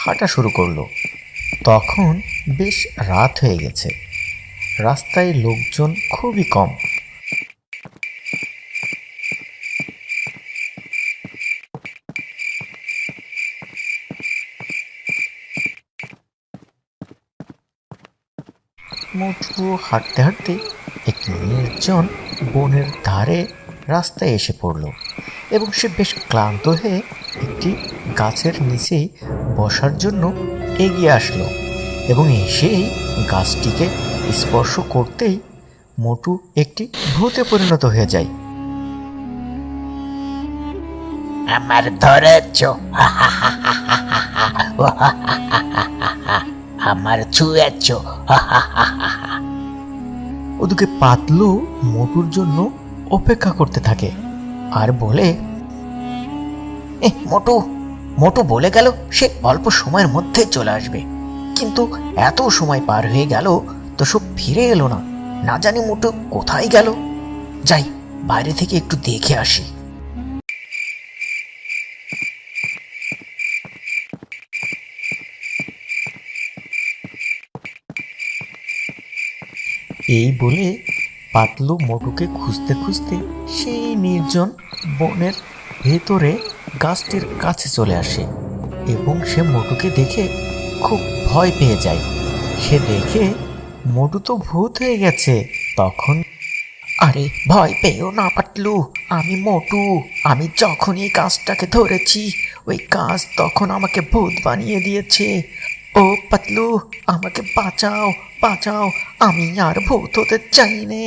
হাঁটা শুরু করলো। তখন বেশ রাত হয়ে গেছে, রাস্তায় লোকজন খুবই কম। মোটু হাঁটতে হাঁটতে একটি নির্জন বনের ধারে রাস্তায় এসে পড়ল এবং সে বেশ ক্লান্ত হয়ে একটি গাছের নিচেই বসার জন্য এগিয়ে আসলো এবং এসেই গাছটিকে স্পর্শ করতেই মোটু একটি ভূতে পরিণত হয়ে যায়। আমার ধরেছ, আমার ছুঁয়েছ। ওদিকে পাতলু মোটুর জন্য অপেক্ষা করতে থাকে আর বলে, মোটু মোটু বলে গেল সে অল্প সময়ের মধ্যে চলে আসবে, কিন্তু এত সময় পার হয়ে গেল তো সব ফিরে এলো না। না জানি মোটু কোথায় গেল। যাই, বাইরে থেকে একটু দেখে আসি। এই বলে পাতলু মোটুকে খুঁজতে খুঁজতে সেই নির্জন বনের ভেতরে গাছটির কাছে চলে আসে এবং সে মোটুকে দেখে খুব ভয় পেয়ে যায়। সে দেখে মোটু তো ভূত হয়ে গেছে। তখন, আরে ভয় পেও না পাতলু, আমি মোটু। আমি যখন এই গাছটাকে ধরেছি ওই গাছ তখন আমাকে ভূত বানিয়ে দিয়েছে। ও পাতলু, আমাকে বাঁচাও বাঁচাও, আমি আর ভূত হতে চাই নে।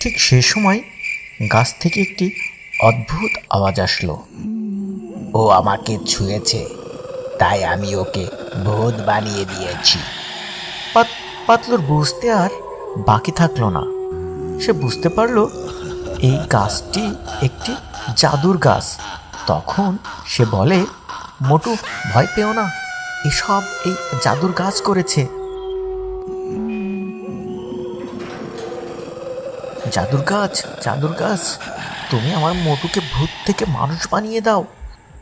ঠিক সে সময় গাছ থেকে একটি অদ্ভুত আওয়াজ আসলো। ও আমাকে ছুঁয়েছে, তাই আমি ওকে ভূত বানিয়ে দিয়েছি। পাতলুর বুঝতে আর বাকি থাকলো না। সে বুঝতে পারলো এই গাছটি একটি জাদুর গাছ। তখন সে বলে, মোটু ভয় পেও না, এসব এই জাদুর গাছ করেছে। জাদুর গাছ, জাদুর গাছ, তুমি আমার মোটুকে ভূত থেকে মানুষ বানিয়ে দাও।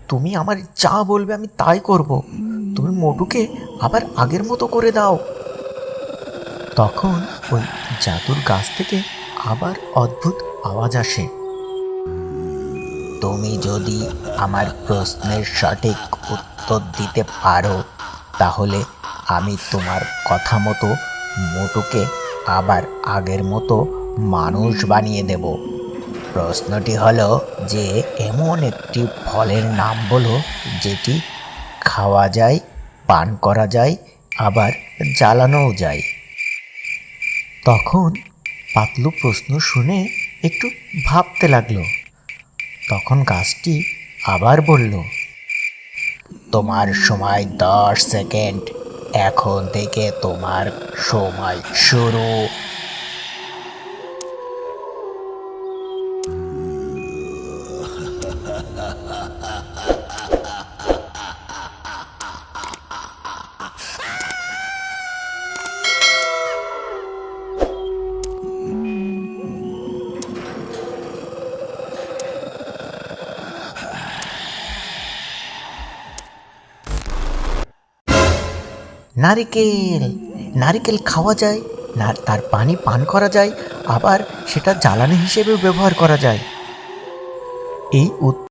তুমি আমার যা বলবে আমি তাই করব। তুমি মোটুকে আবার আগের মতো করে দাও। তখন ওই জাদুর গাছ থেকে আবার অদ্ভুত আওয়াজ আসে। তুমি যদি আমার প্রশ্নের সঠিক উত্তর দিতে পারো তাহলে আমি তোমার কথা মতো মোটুকে আবার আগের মতো মানুষ বানিয়ে দেব। প্রশ্নটি হলো যে এমন একটি ফলের নাম বলো যেটি খাওয়া যায়, পান করা যায়, আবার জ্বালানোও যায়। তখন পাতলু প্রশ্ন শুনে একটু ভাবতে লাগলো। তখন গাছটি আবার বলল, তোমার সময় 10 সেকেন্ড। এখন থেকে তোমার সময় শুরু। নারিকেল, নারিকেল খাওয়া যায়, না তার পানি পান করা যায়, আবার সেটা জ্বালানি হিসেবেও ব্যবহার করা যায়। এই